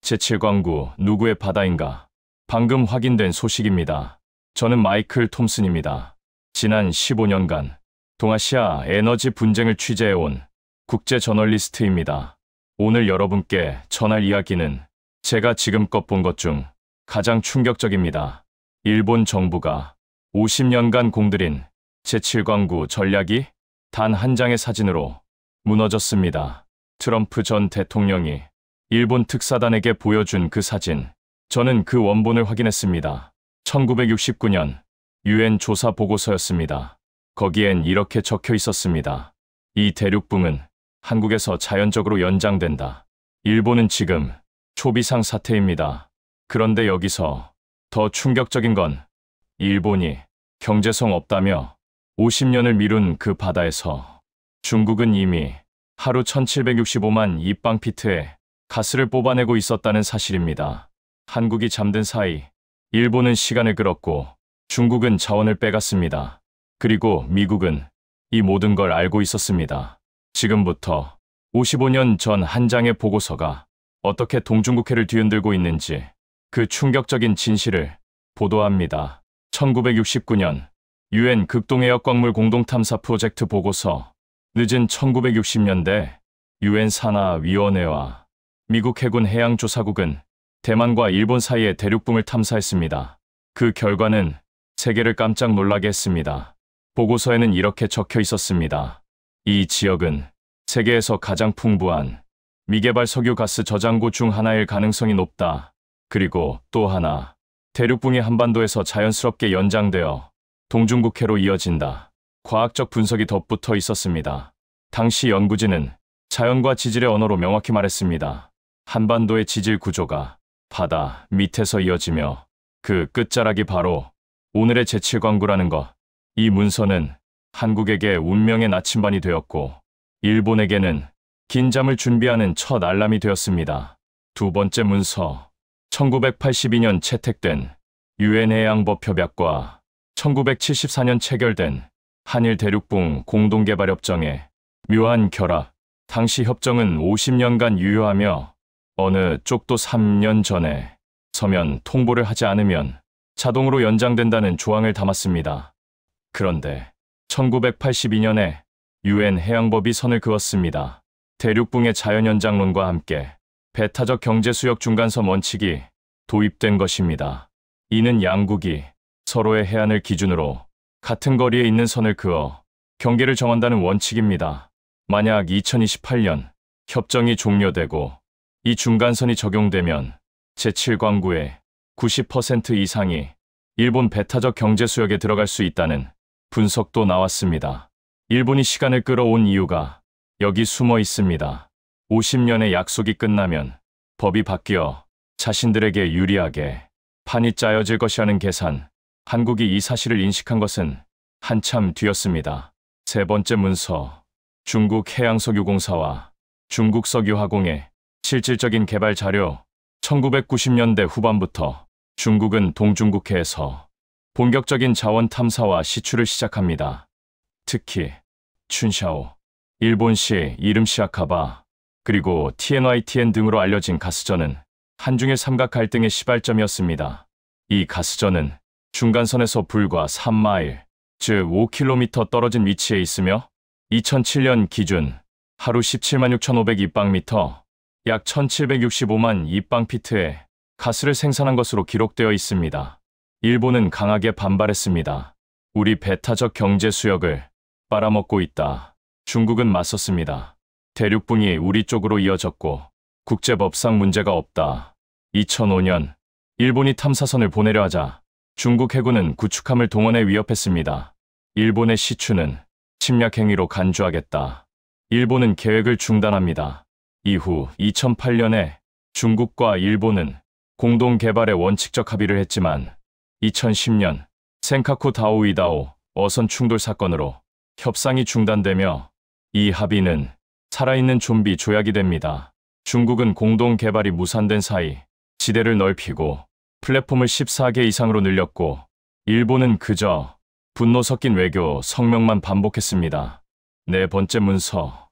제7광구 누구의 바다인가? 방금 확인된 소식입니다. 저는 마이클 톰슨입니다. 지난 15년간 동아시아 에너지 분쟁을 취재해온 국제 저널리스트입니다. 오늘 여러분께 전할 이야기는 제가 지금껏 본 것 중 가장 충격적입니다. 일본 정부가 50년간 공들인 제7광구 전략이 단 한 장의 사진으로 무너졌습니다. 트럼프 전 대통령이 일본 특사단에게 보여준 그 사진. 저는 그 원본을 확인했습니다. 1969년 유엔 조사 보고서였습니다. 거기엔 이렇게 적혀 있었습니다. 이 대륙붕은 한국에서 자연적으로 연장된다. 일본은 지금 초비상 사태입니다. 그런데 여기서 더 충격적인 건 일본이 경제성 없다며 50년을 미룬 그 바다에서 중국은 이미 하루 1765만 입방피트의 가스를 뽑아내고 있었다는 사실입니다. 한국이 잠든 사이 일본은 시간을 끌었고 중국은 자원을 빼갔습니다. 그리고 미국은 이 모든 걸 알고 있었습니다. 지금부터 55년 전 한 장의 보고서가 어떻게 동중국해를 뒤흔들고 있는지 그 충격적인 진실을 보도합니다. 1969년 유엔 극동해역광물 공동탐사 프로젝트 보고서. 늦은 1960년대 유엔 산하위원회와 미국 해군 해양조사국은 대만과 일본 사이의 대륙붕을 탐사했습니다. 그 결과는 세계를 깜짝 놀라게 했습니다. 보고서에는 이렇게 적혀 있었습니다. 이 지역은 세계에서 가장 풍부한 미개발 석유가스 저장고 중 하나일 가능성이 높다. 그리고 또 하나, 대륙붕이 한반도에서 자연스럽게 연장되어 동중국해로 이어진다. 과학적 분석이 덧붙어 있었습니다. 당시 연구진은 자연과 지질의 언어로 명확히 말했습니다. 한반도의 지질 구조가 바다 밑에서 이어지며 그 끝자락이 바로 오늘의 제7광구라는 것. 이 문서는 한국에게 운명의 나침반이 되었고 일본에게는 긴 잠을 준비하는 첫 알람이 되었습니다. 두 번째 문서. 1982년 채택된 유엔 해양법 협약과 1974년 체결된 한일 대륙붕 공동개발협정의 묘한 결합. 당시 협정은 50년간 유효하며 어느 쪽도 3년 전에 서면 통보를 하지 않으면 자동으로 연장된다는 조항을 담았습니다. 그런데 1982년에 유엔 해양법이 선을 그었습니다. 대륙붕의 자연연장론과 함께 배타적 경제수역 중간섬 원칙이 도입된 것입니다. 이는 양국이 서로의 해안을 기준으로 같은 거리에 있는 선을 그어 경계를 정한다는 원칙입니다. 만약 2028년 협정이 종료되고 이 중간선이 적용되면 제7광구의 90% 이상이 일본 배타적 경제수역에 들어갈 수 있다는 분석도 나왔습니다. 일본이 시간을 끌어온 이유가 여기 숨어 있습니다. 50년의 약속이 끝나면 법이 바뀌어 자신들에게 유리하게 판이 짜여질 것이라는 계산. 한국이 이 사실을 인식한 것은 한참 뒤였습니다. 세 번째 문서. 중국 해양석유공사와 중국 석유화공의 실질적인 개발 자료. 1990년대 후반부터 중국은 동중국해에서 본격적인 자원 탐사와 시추를 시작합니다. 특히 춘샤오, 일본시 이름 시아카바, 그리고 TNYTN 등으로 알려진 가스전은 한중일 삼각 갈등의 시발점이었습니다. 이 가스전은 중간선에서 불과 3마일, 즉 5km 떨어진 위치에 있으며 2007년 기준 하루 17만 6,500 입방미터, 약 1765만 입방피트의 가스를 생산한 것으로 기록되어 있습니다. 일본은 강하게 반발했습니다. 우리 배타적 경제 수역을 빨아먹고 있다. 중국은 맞섰습니다. 대륙붕이 우리 쪽으로 이어졌고 국제법상 문제가 없다. 2005년 일본이 탐사선을 보내려 하자 중국 해군은 구축함을 동원해 위협했습니다. 일본의 시추는 침략 행위로 간주하겠다. 일본은 계획을 중단합니다. 이후 2008년에 중국과 일본은 공동 개발에 원칙적 합의를 했지만 2010년 센카쿠 다오이다오 어선 충돌 사건으로 협상이 중단되며 이 합의는 살아있는 좀비 조약이 됩니다. 중국은 공동 개발이 무산된 사이 지대를 넓히고 플랫폼을 14개 이상으로 늘렸고 일본은 그저 분노 섞인 외교 성명만 반복했습니다. 네 번째 문서.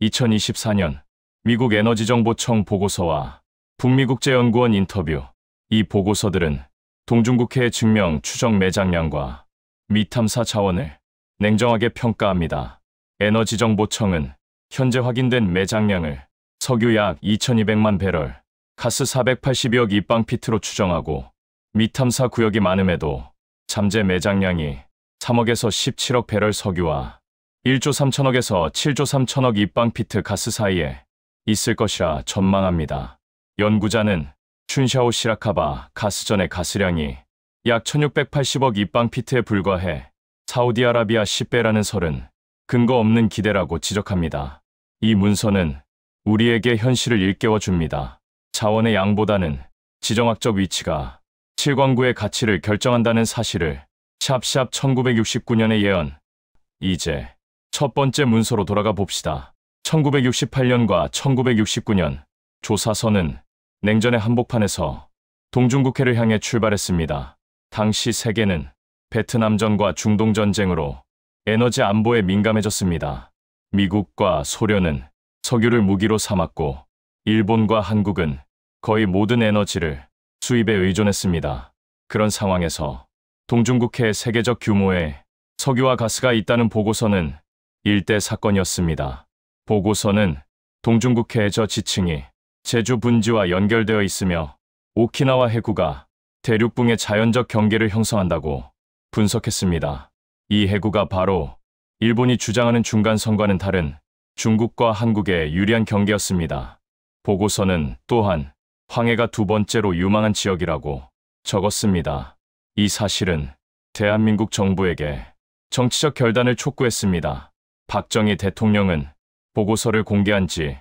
2024년 미국 에너지정보청 보고서와 북미국제연구원 인터뷰. 이 보고서들은 동중국해의 증명 추정 매장량과 미탐사 자원을 냉정하게 평가합니다. 에너지정보청은 현재 확인된 매장량을 석유 약 2200만 배럴, 가스 482억 입방피트로 추정하고 미탐사 구역이 많음에도 잠재 매장량이 3억에서 17억 배럴 석유와 1조 3천억에서 7조 3천억 입방피트 가스 사이에 있을 것이라 전망합니다. 연구자는 춘샤오 시라카바 가스전의 가스량이 약 1680억 입방피트에 불과해 사우디아라비아 10배라는 설은 근거 없는 기대라고 지적합니다. 이 문서는 우리에게 현실을 일깨워 줍니다. 자원의 양보다는 지정학적 위치가 7광구의 가치를 결정한다는 사실을 샵샵 1969년의 예언. 이제 첫 번째 문서로 돌아가 봅시다. 1968년과 1969년 조사서는 냉전의 한복판에서 동중국해를 향해 출발했습니다. 당시 세계는 베트남전과 중동전쟁으로 에너지 안보에 민감해졌습니다. 미국과 소련은 석유를 무기로 삼았고 일본과 한국은 거의 모든 에너지를 수입에 의존했습니다. 그런 상황에서 동중국해에 세계적 규모의 석유와 가스가 있다는 보고서는 일대 사건이었습니다. 보고서는 동중국해의 저 지층이 제주 분지와 연결되어 있으며 오키나와 해구가 대륙붕의 자연적 경계를 형성한다고 분석했습니다. 이 해구가 바로 일본이 주장하는 중간선과는 다른 중국과 한국의 유리한 경계였습니다. 보고서는 또한 황해가 두 번째로 유망한 지역이라고 적었습니다. 이 사실은 대한민국 정부에게 정치적 결단을 촉구했습니다. 박정희 대통령은 보고서를 공개한 지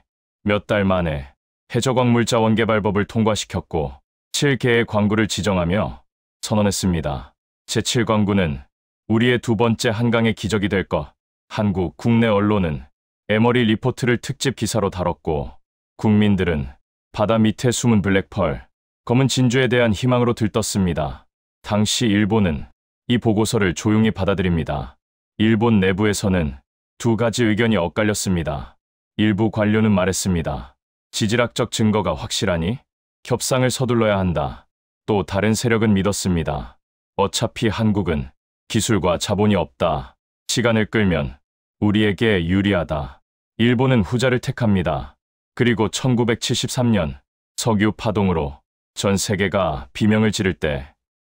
몇 달 만에 해저광물자원개발법을 통과시켰고 7개의 광구를 지정하며 선언했습니다. 제7광구는 우리의 두 번째 한강의 기적이 될 것. 한국 국내 언론은 에머리 리포트를 특집 기사로 다뤘고 국민들은 바다 밑에 숨은 블랙펄, 검은 진주에 대한 희망으로 들떴습니다. 당시 일본은 이 보고서를 조용히 받아들입니다. 일본 내부에서는 두 가지 의견이 엇갈렸습니다. 일부 관료는 말했습니다. 지질학적 증거가 확실하니 협상을 서둘러야 한다. 또 다른 세력은 믿었습니다. 어차피 한국은 기술과 자본이 없다. 시간을 끌면 우리에게 유리하다. 일본은 후자를 택합니다. 그리고 1973년 석유 파동으로 전 세계가 비명을 지를 때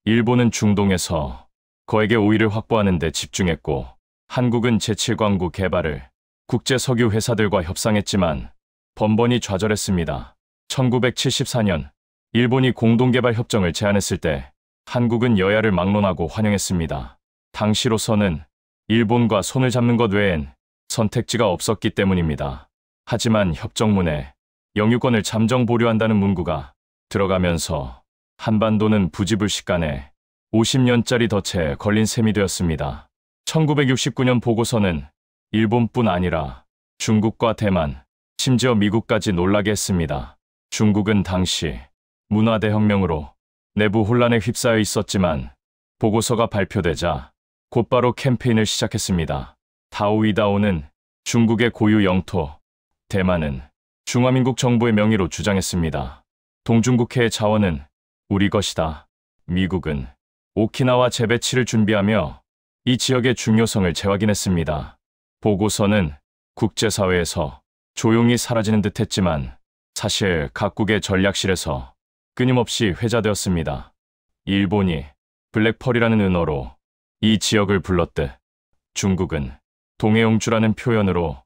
일본은 중동에서 거액의 오일을 확보하는 데 집중했고 한국은 제7광구 개발을 국제 석유 회사들과 협상했지만 번번이 좌절했습니다. 1974년 일본이 공동개발 협정을 제안했을 때 한국은 여야를 막론하고 환영했습니다. 당시로서는 일본과 손을 잡는 것 외엔 선택지가 없었기 때문입니다. 하지만 협정문에 영유권을 잠정 보류한다는 문구가 들어가면서 한반도는 부지불식간에 50년짜리 덫에 걸린 셈이 되었습니다. 1969년 보고서는 일본뿐 아니라 중국과 대만, 심지어 미국까지 놀라게 했습니다. 중국은 당시 문화대혁명으로 내부 혼란에 휩싸여 있었지만 보고서가 발표되자 곧바로 캠페인을 시작했습니다. 다오이다오는 중국의 고유 영토, 대만은 중화민국 정부의 명의로 주장했습니다. 동중국해의 자원은 우리 것이다. 미국은 오키나와 재배치를 준비하며 이 지역의 중요성을 재확인했습니다. 보고서는 국제사회에서 조용히 사라지는 듯했지만 사실 각국의 전략실에서 끊임없이 회자되었습니다. 일본이 블랙펄이라는 은어로 이 지역을 불렀듯 중국은 동해용주라는 표현으로,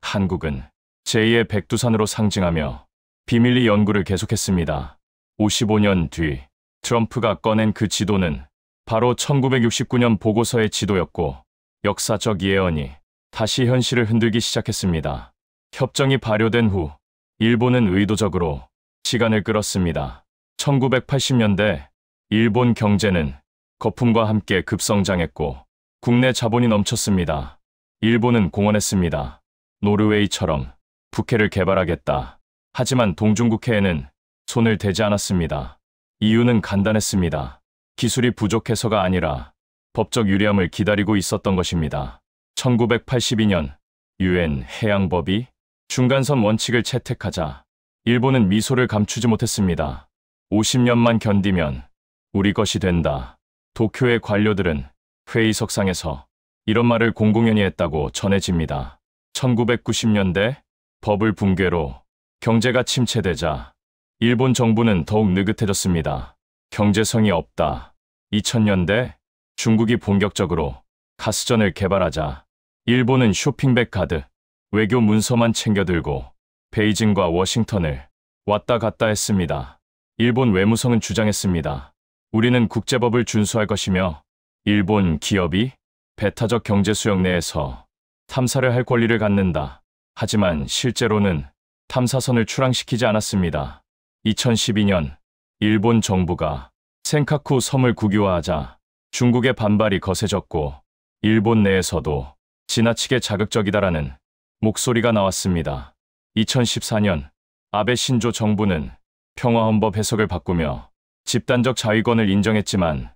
한국은 제2의 백두산으로 상징하며 비밀리 연구를 계속했습니다. 55년 뒤 트럼프가 꺼낸 그 지도는 바로 1969년 보고서의 지도였고 역사적 예언이 다시 현실을 흔들기 시작했습니다. 협정이 발효된 후 일본은 의도적으로 시간을 끌었습니다. 1980년대 일본 경제는 거품과 함께 급성장했고 국내 자본이 넘쳤습니다. 일본은 공언했습니다. 노르웨이처럼 북해를 개발하겠다. 하지만 동중국해에는 손을 대지 않았습니다. 이유는 간단했습니다. 기술이 부족해서가 아니라 법적 유리함을 기다리고 있었던 것입니다. 1982년 유엔 해양법이 중간선 원칙을 채택하자 일본은 미소를 감추지 못했습니다. 50년만 견디면 우리 것이 된다. 도쿄의 관료들은 회의석상에서 이런 말을 공공연히 했다고 전해집니다. 1990년대 버블 붕괴로 경제가 침체되자 일본 정부는 더욱 느긋해졌습니다. 경제성이 없다. 2000년대 중국이 본격적으로 가스전을 개발하자 일본은 쇼핑백 가득 외교 문서만 챙겨들고 베이징과 워싱턴을 왔다 갔다 했습니다. 일본 외무성은 주장했습니다. 우리는 국제법을 준수할 것이며 일본 기업이 배타적 경제 수역 내에서 탐사를 할 권리를 갖는다. 하지만 실제로는 탐사선을 출항시키지 않았습니다. 2012년 일본 정부가 센카쿠 섬을 국유화하자 중국의 반발이 거세졌고 일본 내에서도 지나치게 자극적이다라는 목소리가 나왔습니다. 2014년 아베 신조 정부는 평화헌법 해석을 바꾸며 집단적 자위권을 인정했지만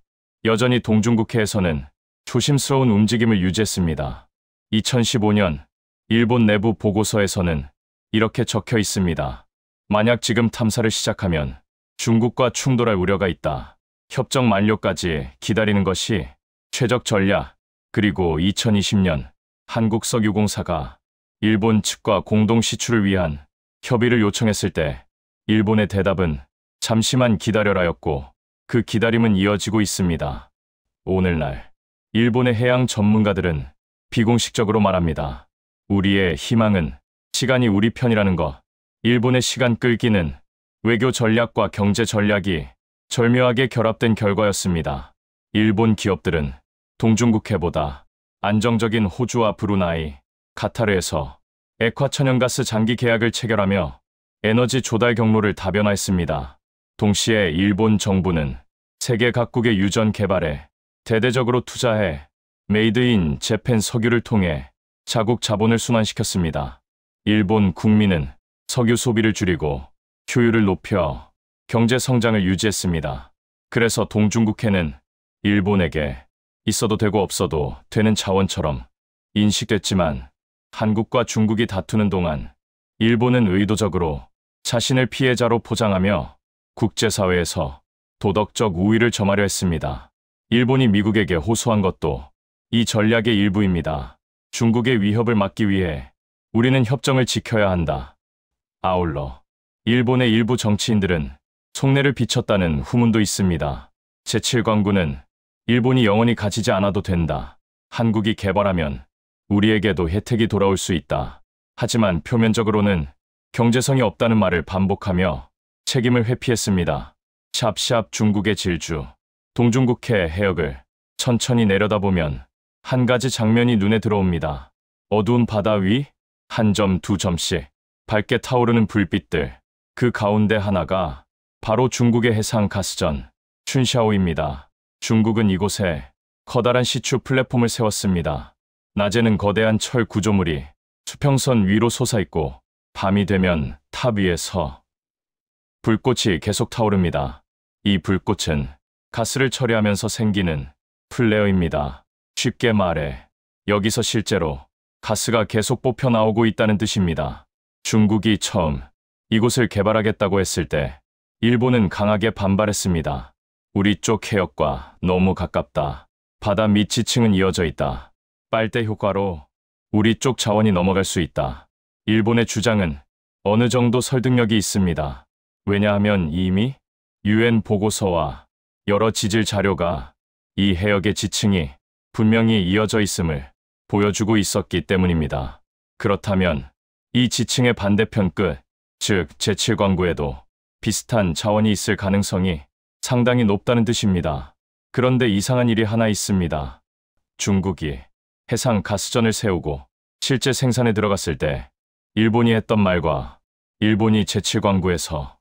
여전히 동중국해에서는 조심스러운 움직임을 유지했습니다. 2015년 일본 내부 보고서에서는 이렇게 적혀 있습니다. 만약 지금 탐사를 시작하면 중국과 충돌할 우려가 있다. 협정 만료까지 기다리는 것이 최적 전략. 그리고 2020년 한국석유공사가 일본 측과 공동 시추를 위한 협의를 요청했을 때 일본의 대답은 잠시만 기다려라였고 그 기다림은 이어지고 있습니다. 오늘날 일본의 해양 전문가들은 비공식적으로 말합니다. 우리의 희망은 시간이 우리 편이라는 것. 일본의 시간 끌기는 외교 전략과 경제 전략이 절묘하게 결합된 결과였습니다. 일본 기업들은 동중국해보다 안정적인 호주와 브루나이, 카타르에서 액화천연가스 장기 계약을 체결하며 에너지 조달 경로를 다변화했습니다. 동시에 일본 정부는 세계 각국의 유전 개발에 대대적으로 투자해 메이드 인 재팬 석유를 통해 자국 자본을 순환시켰습니다. 일본 국민은 석유 소비를 줄이고 효율을 높여 경제 성장을 유지했습니다. 그래서 동중국해는 일본에게 있어도 되고 없어도 되는 자원처럼 인식됐지만 한국과 중국이 다투는 동안 일본은 의도적으로 자신을 피해자로 포장하며 국제사회에서 도덕적 우위를 점하려 했습니다. 일본이 미국에게 호소한 것도 이 전략의 일부입니다. 중국의 위협을 막기 위해 우리는 협정을 지켜야 한다. 아울러 일본의 일부 정치인들은 속내를 비쳤다는 후문도 있습니다. 제7광구는 일본이 영원히 가지지 않아도 된다. 한국이 개발하면 우리에게도 혜택이 돌아올 수 있다. 하지만 표면적으로는 경제성이 없다는 말을 반복하며 책임을 회피했습니다. 샵샵 중국의 질주, 동중국해 해역을 천천히 내려다보면 한 가지 장면이 눈에 들어옵니다. 어두운 바다 위 한 점 두 점씩 밝게 타오르는 불빛들. 그 가운데 하나가 바로 중국의 해상 가스전 춘샤오입니다. 중국은 이곳에 커다란 시추 플랫폼을 세웠습니다. 낮에는 거대한 철 구조물이 수평선 위로 솟아있고 밤이 되면 탑 위에서 불꽃이 계속 타오릅니다. 이 불꽃은 가스를 처리하면서 생기는 플레어입니다. 쉽게 말해 여기서 실제로 가스가 계속 뽑혀 나오고 있다는 뜻입니다. 중국이 처음 이곳을 개발하겠다고 했을 때 일본은 강하게 반발했습니다. 우리 쪽 해역과 너무 가깝다. 바다 밑 지층은 이어져 있다. 빨대 효과로 우리 쪽 자원이 넘어갈 수 있다. 일본의 주장은 어느 정도 설득력이 있습니다. 왜냐하면 이미 UN 보고서와 여러 지질 자료가 이 해역의 지층이 분명히 이어져 있음을 보여주고 있었기 때문입니다. 그렇다면 이 지층의 반대편 끝, 즉 제7광구에도 비슷한 자원이 있을 가능성이 상당히 높다는 뜻입니다. 그런데 이상한 일이 하나 있습니다. 중국이 해상 가스전을 세우고 실제 생산에 들어갔을 때 일본이 했던 말과 일본이 제7광구에서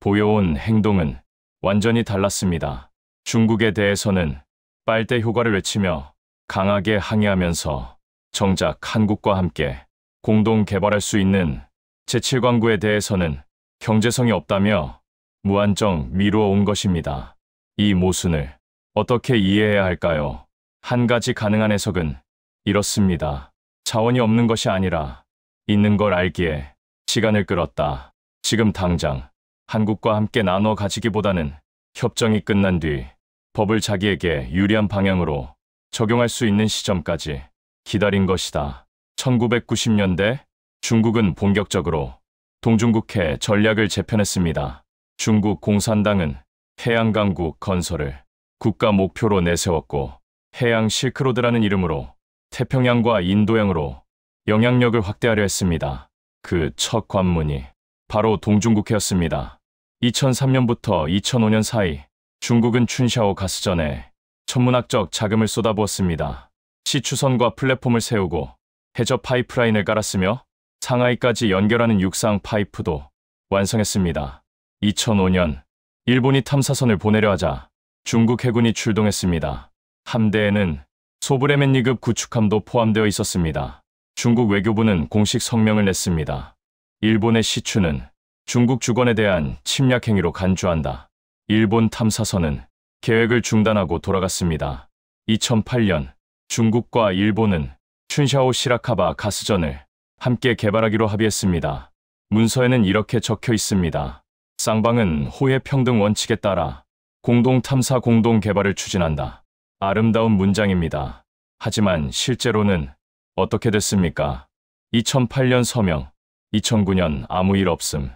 보여온 행동은 완전히 달랐습니다. 중국에 대해서는 빨대 효과를 외치며 강하게 항의하면서 정작 한국과 함께 공동 개발할 수 있는 제7광구에 대해서는 경제성이 없다며 무한정 미루어 온 것입니다. 이 모순을 어떻게 이해해야 할까요? 한 가지 가능한 해석은 이렇습니다. 자원이 없는 것이 아니라 있는 걸 알기에 시간을 끌었다. 지금 당장 한국과 함께 나눠 가지기보다는 협정이 끝난 뒤 법을 자기에게 유리한 방향으로 적용할 수 있는 시점까지 기다린 것이다. 1990년대 중국은 본격적으로 동중국해 전략을 재편했습니다. 중국 공산당은 해양강국 건설을 국가 목표로 내세웠고 해양 실크로드라는 이름으로 태평양과 인도양으로 영향력을 확대하려 했습니다. 그 첫 관문이 바로 동중국해였습니다. 2003년부터 2005년 사이 중국은 춘샤오 가스전에 천문학적 자금을 쏟아부었습니다. 시추선과 플랫폼을 세우고 해저 파이프라인을 깔았으며 상하이까지 연결하는 육상 파이프도 완성했습니다. 2005년 일본이 탐사선을 보내려 하자 중국 해군이 출동했습니다. 함대에는 소브레멘니급 구축함도 포함되어 있었습니다. 중국 외교부는 공식 성명을 냈습니다. 일본의 시추는 중국 주권에 대한 침략 행위로 간주한다. 일본 탐사선은 계획을 중단하고 돌아갔습니다. 2008년 중국과 일본은 춘샤오 시라카바 가스전을 함께 개발하기로 합의했습니다. 문서에는 이렇게 적혀 있습니다. 쌍방은 호혜 평등 원칙에 따라 공동 탐사 공동 개발을 추진한다. 아름다운 문장입니다. 하지만 실제로는 어떻게 됐습니까? 2008년 서명, 2009년 아무 일 없음,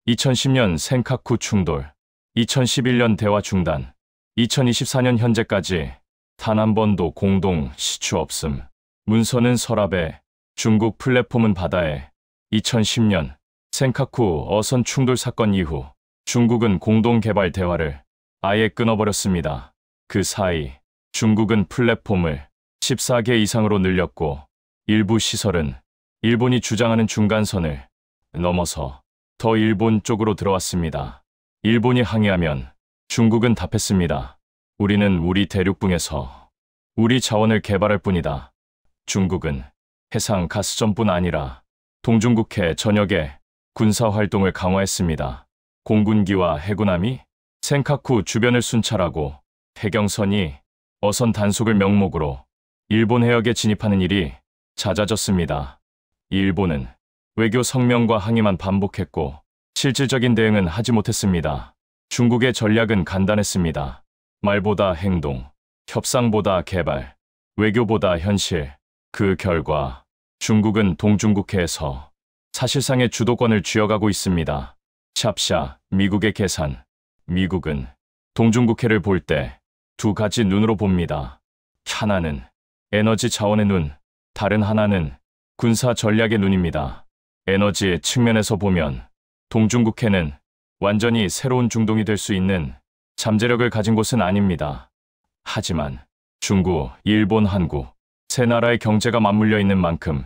2010년 센카쿠 충돌, 2011년 대화 중단, 2024년 현재까지 단 한 번도 공동 시추 없음. 문서는 서랍에, 중국 플랫폼은 바다에. 2010년 센카쿠 어선 충돌 사건 이후 중국은 공동 개발 대화를 아예 끊어버렸습니다. 그 사이 중국은 플랫폼을 14개 이상으로 늘렸고 일부 시설은 일본이 주장하는 중간선을 넘어서 더 일본 쪽으로 들어왔습니다. 일본이 항의하면 중국은 답했습니다. 우리는 우리 대륙붕에서 우리 자원을 개발할 뿐이다. 중국은 해상 가스전뿐 아니라 동중국해 전역에 군사활동을 강화했습니다. 공군기와 해군함이 센카쿠 주변을 순찰하고 해경선이 어선 단속을 명목으로 일본 해역에 진입하는 일이 잦아졌습니다. 일본은 외교 성명과 항의만 반복했고 실질적인 대응은 하지 못했습니다. 중국의 전략은 간단했습니다. 말보다 행동, 협상보다 개발, 외교보다 현실. 그 결과 중국은 동중국해에서 사실상의 주도권을 쥐어가고 있습니다. 샵샤, 미국의 계산. 미국은 동중국해를 볼 때 두 가지 눈으로 봅니다. 하나는 에너지 자원의 눈, 다른 하나는 군사 전략의 눈입니다. 에너지 측면에서 보면 동중국해는 완전히 새로운 중동이 될 수 있는 잠재력을 가진 곳은 아닙니다. 하지만 중국, 일본, 한국 세 나라의 경제가 맞물려 있는 만큼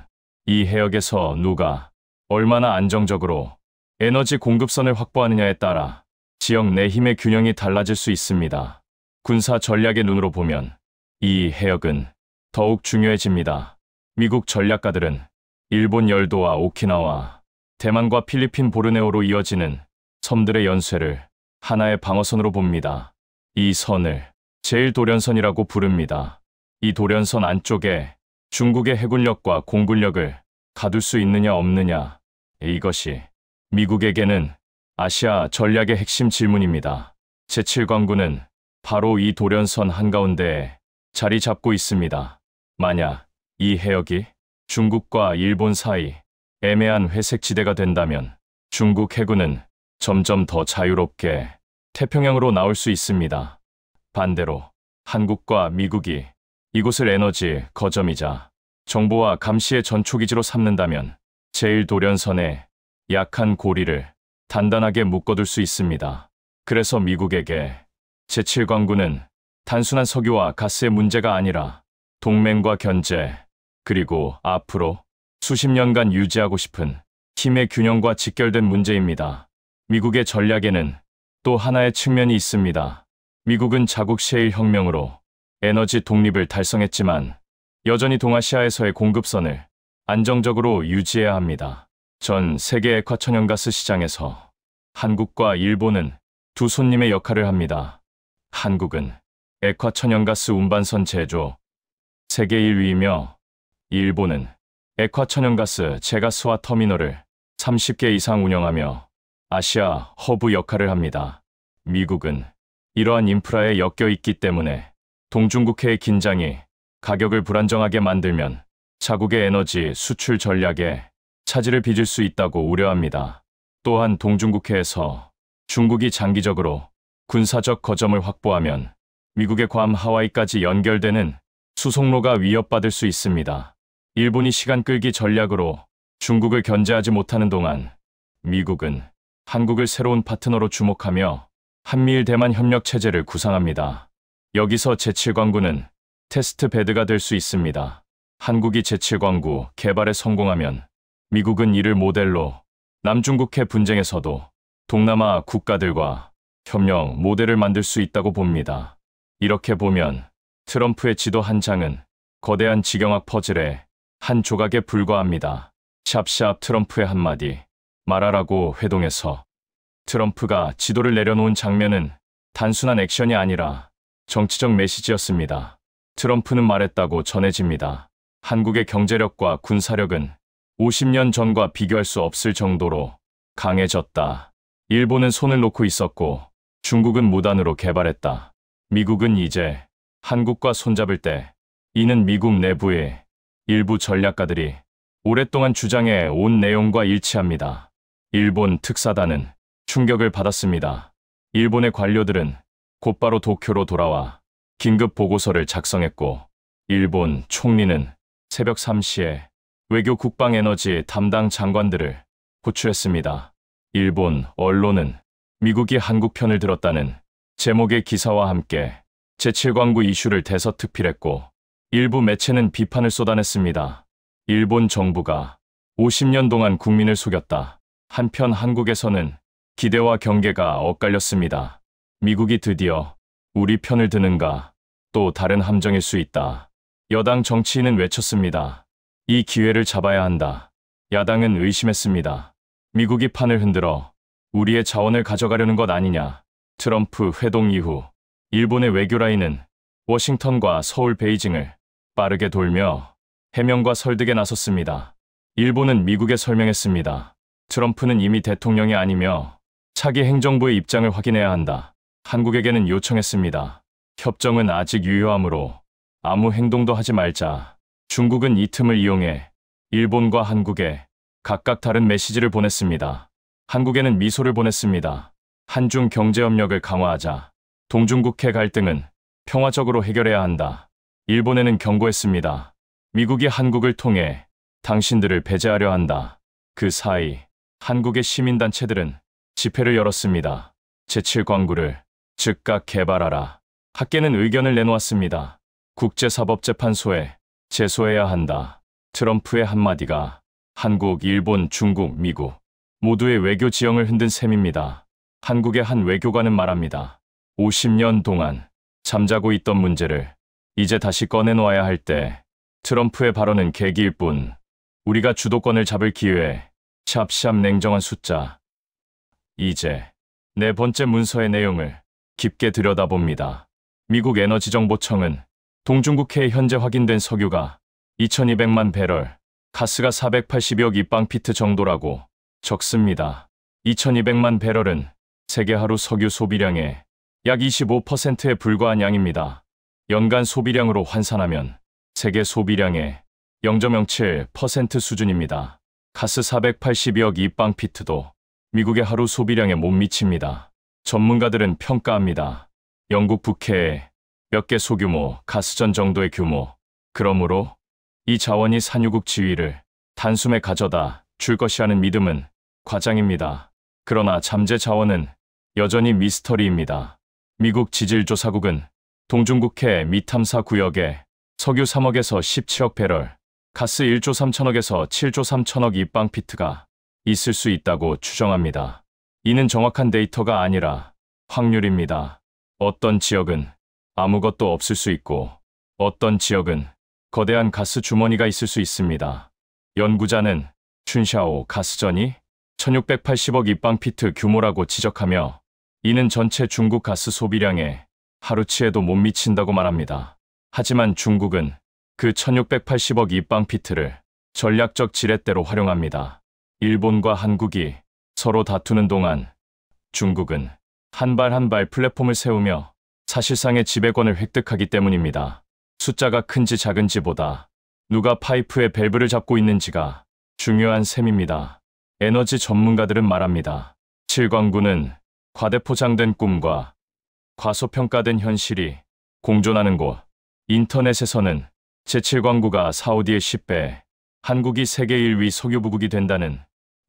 이 해역에서 누가 얼마나 안정적으로 에너지 공급선을 확보하느냐에 따라 지역 내 힘의 균형이 달라질 수 있습니다. 군사 전략의 눈으로 보면 이 해역은 더욱 중요해집니다. 미국 전략가들은 일본 열도와 오키나와, 대만과 필리핀 보르네오로 이어지는 섬들의 연쇄를 하나의 방어선으로 봅니다. 이 선을 제1도련선이라고 부릅니다. 이 도련선 안쪽에 중국의 해군력과 공군력을 가둘 수 있느냐 없느냐, 이것이 미국에게는 아시아 전략의 핵심 질문입니다. 제7광군은 바로 이 도련선 한가운데에 자리 잡고 있습니다. 만약 이 해역이 중국과 일본 사이 애매한 회색 지대가 된다면 중국 해군은 점점 더 자유롭게 태평양으로 나올 수 있습니다. 반대로 한국과 미국이 이곳을 에너지 거점이자 정보와 감시의 전초기지로 삼는다면 제1도련선의 약한 고리를 단단하게 묶어둘 수 있습니다. 그래서 미국에게 제7광군은 단순한 석유와 가스의 문제가 아니라 동맹과 견제, 그리고 앞으로 수십 년간 유지하고 싶은 힘의 균형과 직결된 문제입니다. 미국의 전략에는 또 하나의 측면이 있습니다. 미국은 자국 셰일 혁명으로 에너지 독립을 달성했지만 여전히 동아시아에서의 공급선을 안정적으로 유지해야 합니다. 전 세계 액화천연가스 시장에서 한국과 일본은 두 손님의 역할을 합니다. 한국은 액화천연가스 운반선 제조 세계 1위이며 일본은 액화천연가스 제가스화 터미널을 30개 이상 운영하며 아시아 허브 역할을 합니다. 미국은 이러한 인프라에 엮여 있기 때문에 동중국해의 긴장이 가격을 불안정하게 만들면 자국의 에너지 수출 전략에 차질을 빚을 수 있다고 우려합니다. 또한 동중국해에서 중국이 장기적으로 군사적 거점을 확보하면 미국의 괌 하와이까지 연결되는 수송로가 위협받을 수 있습니다. 일본이 시간 끌기 전략으로 중국을 견제하지 못하는 동안 미국은 한국을 새로운 파트너로 주목하며 한미일 대만 협력 체제를 구상합니다. 여기서 제7광구는 테스트 베드가 될 수 있습니다. 한국이 제7광구 개발에 성공하면 미국은 이를 모델로 남중국해 분쟁에서도 동남아 국가들과 협력 모델을 만들 수 있다고 봅니다. 이렇게 보면 트럼프의 지도 한 장은 거대한 지경학 퍼즐의 한 조각에 불과합니다. 샵샵 트럼프의 한마디 말하라고 회동에서 트럼프가 지도를 내려놓은 장면은 단순한 액션이 아니라 정치적 메시지였습니다. 트럼프는 말했다고 전해집니다. 한국의 경제력과 군사력은 50년 전과 비교할 수 없을 정도로 강해졌다. 일본은 손을 놓고 있었고 중국은 무단으로 개발했다. 미국은 이제 한국과 손잡을 때 이는 미국 내부의 일부 전략가들이 오랫동안 주장해 온 내용과 일치합니다. 일본 특사단은 충격을 받았습니다. 일본의 관료들은 곧바로 도쿄로 돌아와 긴급 보고서를 작성했고 일본 총리는 새벽 3시에 외교 국방 에너지 담당 장관들을 호출했습니다. 일본 언론은 미국이 한국 편을 들었다는 제목의 기사와 함께 제7광구 이슈를 대서특필했고 일부 매체는 비판을 쏟아냈습니다. 일본 정부가 50년 동안 국민을 속였다. 한편 한국에서는 기대와 경계가 엇갈렸습니다. 미국이 드디어 우리 편을 드는가? 또 다른 함정일 수 있다. 여당 정치인은 외쳤습니다. 이 기회를 잡아야 한다. 야당은 의심했습니다. 미국이 판을 흔들어 우리의 자원을 가져가려는 것 아니냐. 트럼프 회동 이후 일본의 외교라인은 워싱턴과 서울 베이징을 빠르게 돌며 해명과 설득에 나섰습니다. 일본은 미국에 설명했습니다. 트럼프는 이미 대통령이 아니며 차기 행정부의 입장을 확인해야 한다. 한국에게는 요청했습니다. 협정은 아직 유효하므로 아무 행동도 하지 말자. 중국은 이 틈을 이용해 일본과 한국에 각각 다른 메시지를 보냈습니다. 한국에는 미소를 보냈습니다. 한중 경제협력을 강화하자. 동중국해 갈등은 평화적으로 해결해야 한다. 일본에는 경고했습니다. 미국이 한국을 통해 당신들을 배제하려 한다. 그 사이 한국의 시민단체들은 집회를 열었습니다. 제7광구를 즉각 개발하라. 학계는 의견을 내놓았습니다. 국제사법재판소에 제소해야 한다. 트럼프의 한마디가 한국, 일본, 중국, 미국 모두의 외교 지형을 흔든 셈입니다. 한국의 한 외교관은 말합니다. 50년 동안 잠자고 있던 문제를 이제 다시 꺼내놓아야 할 때 트럼프의 발언은 계기일 뿐 우리가 주도권을 잡을 기회에 샵샵 냉정한 숫자. 이제 네 번째 문서의 내용을 깊게 들여다봅니다. 미국 에너지정보청은 동중국해에 현재 확인된 석유가 2200만 배럴, 가스가 480억 입방피트 정도라고 적습니다. 2200만 배럴은 세계 하루 석유 소비량의 약 25%에 불과한 양입니다. 연간 소비량으로 환산하면 세계 소비량의 0.07% 수준입니다. 가스 480억 입방피트도 미국의 하루 소비량에 못 미칩니다. 전문가들은 평가합니다. 영국 북해에 몇 개 소규모 가스전 정도의 규모. 그러므로 이 자원이 산유국 지위를 단숨에 가져다 줄 것이라는 믿음은 과장입니다. 그러나 잠재 자원은 여전히 미스터리입니다. 미국 지질조사국은 동중국해 미탐사 구역에 석유 3억에서 17억 배럴, 가스 1조 3천억에서 7조 3천억 입방피트가 있을 수 있다고 추정합니다. 이는 정확한 데이터가 아니라 확률입니다. 어떤 지역은 아무것도 없을 수 있고 어떤 지역은 거대한 가스 주머니가 있을 수 있습니다. 연구자는 춘샤오 가스전이 1680억 입방피트 규모라고 지적하며 이는 전체 중국 가스 소비량에 하루치에도 못 미친다고 말합니다. 하지만 중국은 그 1680억 입방피트를 전략적 지렛대로 활용합니다. 일본과 한국이 서로 다투는 동안 중국은 한 발 한 발 플랫폼을 세우며 사실상의 지배권을 획득하기 때문입니다. 숫자가 큰지 작은지보다 누가 파이프의 밸브를 잡고 있는지가 중요한 셈입니다. 에너지 전문가들은 말합니다. 7광구는 과대포장된 꿈과 과소평가된 현실이 공존하는 곳. 인터넷에서는 제7광구가 사우디의 10배, 한국이 세계 1위 석유부국이 된다는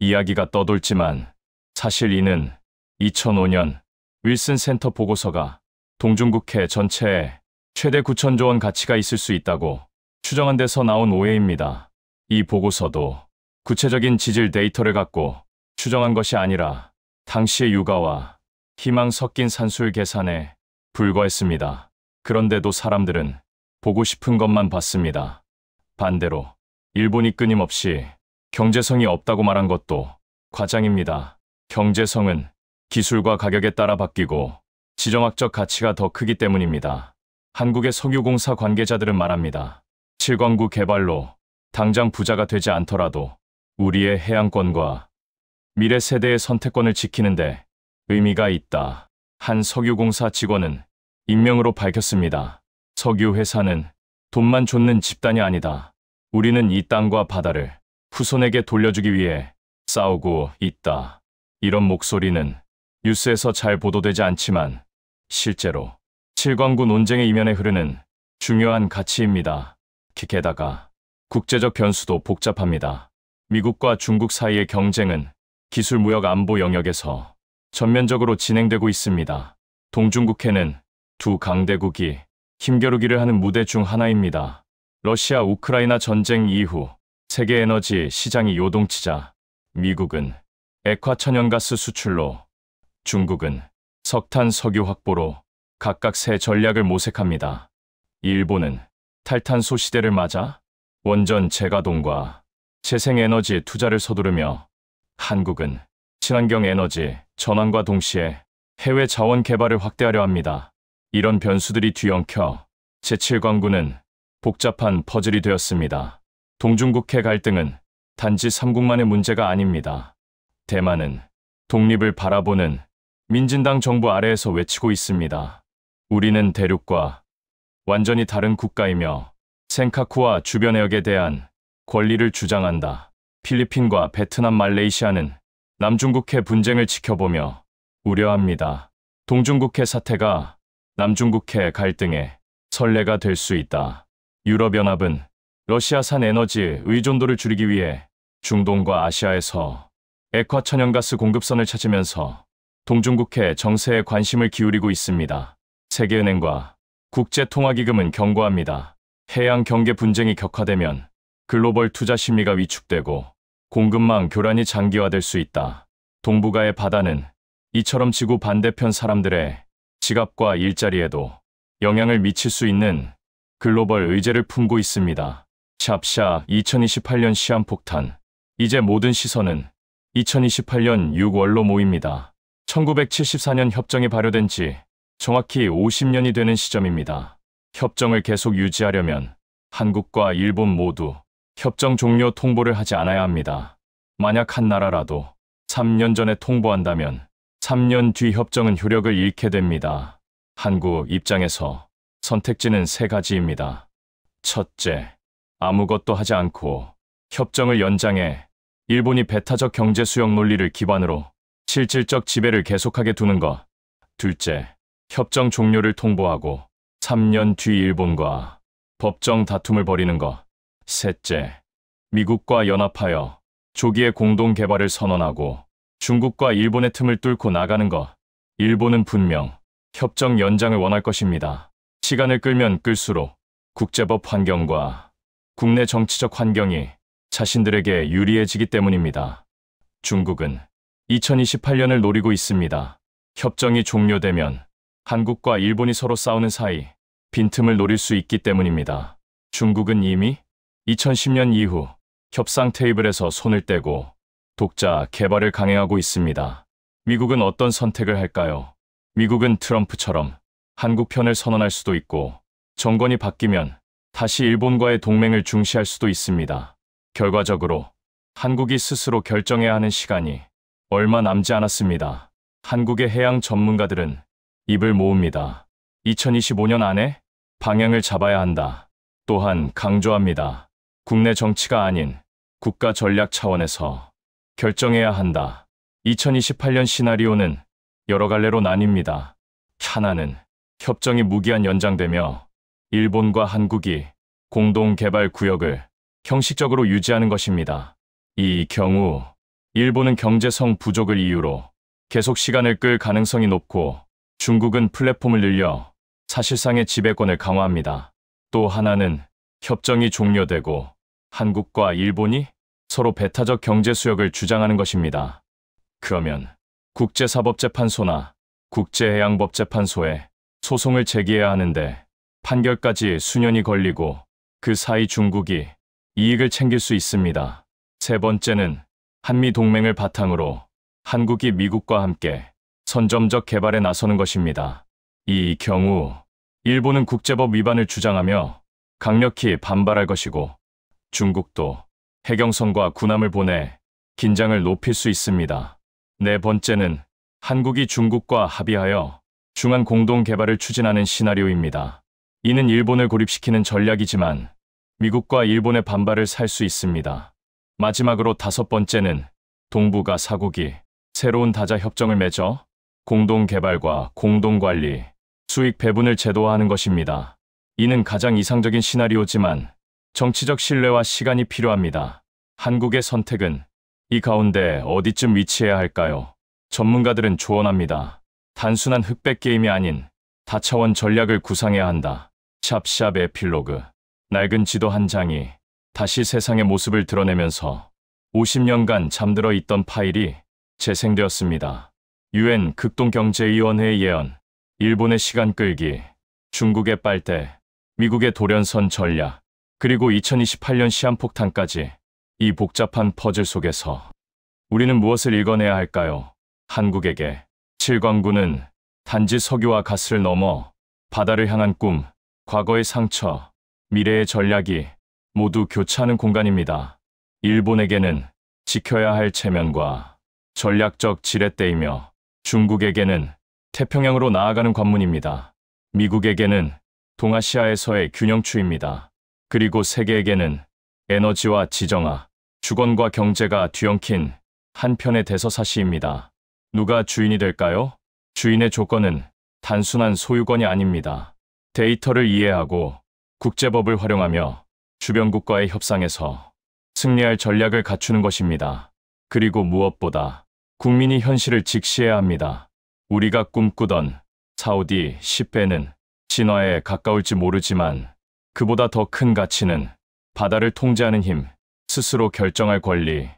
이야기가 떠돌지만 사실 이는 2005년 윌슨 센터 보고서가 동중국해 전체에 최대 9천조 원 가치가 있을 수 있다고 추정한 데서 나온 오해입니다. 이 보고서도 구체적인 지질 데이터를 갖고 추정한 것이 아니라 당시의 유가와 희망 섞인 산술 계산에 불과했습니다. 그런데도 사람들은 보고 싶은 것만 봤습니다. 반대로 일본이 끊임없이 경제성이 없다고 말한 것도 과장입니다. 경제성은 기술과 가격에 따라 바뀌고 지정학적 가치가 더 크기 때문입니다. 한국의 석유공사 관계자들은 말합니다. 7광구 개발로 당장 부자가 되지 않더라도 우리의 해양권과 미래 세대의 선택권을 지키는데 의미가 있다. 한 석유공사 직원은 익명으로 밝혔습니다. 석유회사는 돈만 쫓는 집단이 아니다. 우리는 이 땅과 바다를 후손에게 돌려주기 위해 싸우고 있다. 이런 목소리는 뉴스에서 잘 보도되지 않지만 실제로 7광구 논쟁의 이면에 흐르는 중요한 가치입니다. 게다가 국제적 변수도 복잡합니다. 미국과 중국 사이의 경쟁은 기술 무역 안보 영역에서 전면적으로 진행되고 있습니다. 동중국해는 두 강대국이 힘겨루기를 하는 무대 중 하나입니다. 러시아 우크라이나 전쟁 이후 세계 에너지 시장이 요동치자 미국은 액화 천연가스 수출로, 중국은 석탄 석유 확보로 각각 새 전략을 모색합니다. 일본은 탈탄소 시대를 맞아 원전 재가동과 재생에너지 투자를 서두르며 한국은 친환경 에너지 전환과 동시에 해외 자원 개발을 확대하려 합니다. 이런 변수들이 뒤엉켜 제7광구는 복잡한 퍼즐이 되었습니다. 동중국해 갈등은 단지 삼국만의 문제가 아닙니다. 대만은 독립을 바라보는 민진당 정부 아래에서 외치고 있습니다. 우리는 대륙과 완전히 다른 국가이며 센카쿠와 주변 해역에 대한 권리를 주장한다. 필리핀과 베트남, 말레이시아는 남중국해 분쟁을 지켜보며 우려합니다. 동중국해 사태가 남중국해 갈등의 선례가 될 수 있다. 유럽연합은 러시아산 에너지 의존도를 줄이기 위해 중동과 아시아에서 액화 천연가스 공급선을 찾으면서 동중국해 정세에 관심을 기울이고 있습니다. 세계은행과 국제통화기금은 경고합니다. 해양 경계 분쟁이 격화되면 글로벌 투자 심리가 위축되고 공급망 교란이 장기화될 수 있다. 동북아의 바다는 이처럼 지구 반대편 사람들의 지갑과 일자리에도 영향을 미칠 수 있는 글로벌 의제를 품고 있습니다. 샵샤 2028년 시한폭탄. 이제 모든 시선은 2028년 6월로 모입니다. 1974년 협정이 발효된 지 정확히 50년이 되는 시점입니다. 협정을 계속 유지하려면 한국과 일본 모두 협정 종료 통보를 하지 않아야 합니다. 만약 한 나라라도 3년 전에 통보한다면 3년 뒤 협정은 효력을 잃게 됩니다. 한국 입장에서 선택지는 세 가지입니다. 첫째, 아무것도 하지 않고 협정을 연장해 일본이 배타적 경제 수용 논리를 기반으로 실질적 지배를 계속하게 두는 것. 둘째, 협정 종료를 통보하고 3년 뒤 일본과 법정 다툼을 벌이는 것. 셋째, 미국과 연합하여 조기에 공동 개발을 선언하고 중국과 일본의 틈을 뚫고 나가는 것. 일본은 분명 협정 연장을 원할 것입니다. 시간을 끌면 끌수록 국제법 환경과 국내 정치적 환경이 자신들에게 유리해지기 때문입니다. 중국은 2028년을 노리고 있습니다. 협정이 종료되면 한국과 일본이 서로 싸우는 사이 빈틈을 노릴 수 있기 때문입니다. 중국은 이미 2010년 이후 협상 테이블에서 손을 떼고 독자 개발을 강행하고 있습니다. 미국은 어떤 선택을 할까요? 미국은 트럼프처럼 한국 편을 선언할 수도 있고 정권이 바뀌면 다시 일본과의 동맹을 중시할 수도 있습니다. 결과적으로 한국이 스스로 결정해야 하는 시간이 얼마 남지 않았습니다. 한국의 해양 전문가들은 입을 모읍니다. 2025년 안에 방향을 잡아야 한다. 또한 강조합니다. 국내 정치가 아닌 국가 전략 차원에서 결정해야 한다. 2028년 시나리오는 여러 갈래로 나뉩니다. 하나는 협정이 무기한 연장되며 일본과 한국이 공동 개발 구역을 형식적으로 유지하는 것입니다. 이 경우 일본은 경제성 부족을 이유로 계속 시간을 끌 가능성이 높고 중국은 플랫폼을 늘려 사실상의 지배권을 강화합니다. 또 하나는 협정이 종료되고 한국과 일본이 서로 배타적 경제 수역을 주장하는 것입니다. 그러면 국제사법재판소나 국제해양법재판소에 소송을 제기해야 하는데 판결까지 수년이 걸리고 그 사이 중국이 이익을 챙길 수 있습니다. 세 번째는 한미동맹을 바탕으로 한국이 미국과 함께 선점적 개발에 나서는 것입니다. 이 경우 일본은 국제법 위반을 주장하며 강력히 반발할 것이고 중국도 해경선과 군함을 보내 긴장을 높일 수 있습니다. 네 번째는 한국이 중국과 합의하여 중한 공동 개발을 추진하는 시나리오입니다. 이는 일본을 고립시키는 전략이지만 미국과 일본의 반발을 살 수 있습니다. 마지막으로 다섯 번째는 동북아 사국이 새로운 다자 협정을 맺어 공동 개발과 공동 관리, 수익 배분을 제도화하는 것입니다. 이는 가장 이상적인 시나리오지만 정치적 신뢰와 시간이 필요합니다. 한국의 선택은 이 가운데 어디쯤 위치해야 할까요? 전문가들은 조언합니다. 단순한 흑백 게임이 아닌 다차원 전략을 구상해야 한다. 샵샵 에필로그. 낡은 지도 한 장이 다시 세상의 모습을 드러내면서 50년간 잠들어 있던 파일이 재생되었습니다. UN 극동경제위원회의 예언, 일본의 시간 끌기, 중국의 빨대, 미국의 돌연선 전략, 그리고 2028년 시한폭탄까지 이 복잡한 퍼즐 속에서 우리는 무엇을 읽어내야 할까요? 한국에게 7광구는 단지 석유와 가스를 넘어 바다를 향한 꿈, 과거의 상처, 미래의 전략이 모두 교차하는 공간입니다. 일본에게는 지켜야 할 체면과 전략적 지렛대이며 중국에게는 태평양으로 나아가는 관문입니다. 미국에게는 동아시아에서의 균형추입니다. 그리고 세계에게는 에너지와 지정화, 주권과 경제가 뒤엉킨 한편의 대서사시입니다. 누가 주인이 될까요? 주인의 조건은 단순한 소유권이 아닙니다. 데이터를 이해하고 국제법을 활용하며 주변국과의 협상에서 승리할 전략을 갖추는 것입니다. 그리고 무엇보다 국민이 현실을 직시해야 합니다. 우리가 꿈꾸던 사우디 10배는 진화에 가까울지 모르지만 그보다 더 큰 가치는 바다를 통제하는 힘, 스스로 결정할 권리,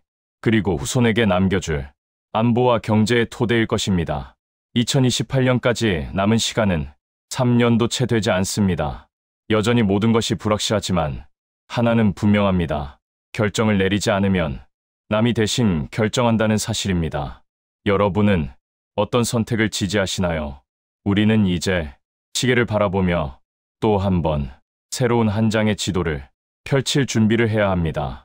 그리고 후손에게 남겨줄 안보와 경제의 토대일 것입니다. 2028년까지 남은 시간은 3년도 채 되지 않습니다. 여전히 모든 것이 불확실하지만 하나는 분명합니다. 결정을 내리지 않으면 남이 대신 결정한다는 사실입니다. 여러분은 어떤 선택을 지지하시나요? 우리는 이제 시계를 바라보며 또 한 번 새로운 한 장의 지도를 펼칠 준비를 해야 합니다.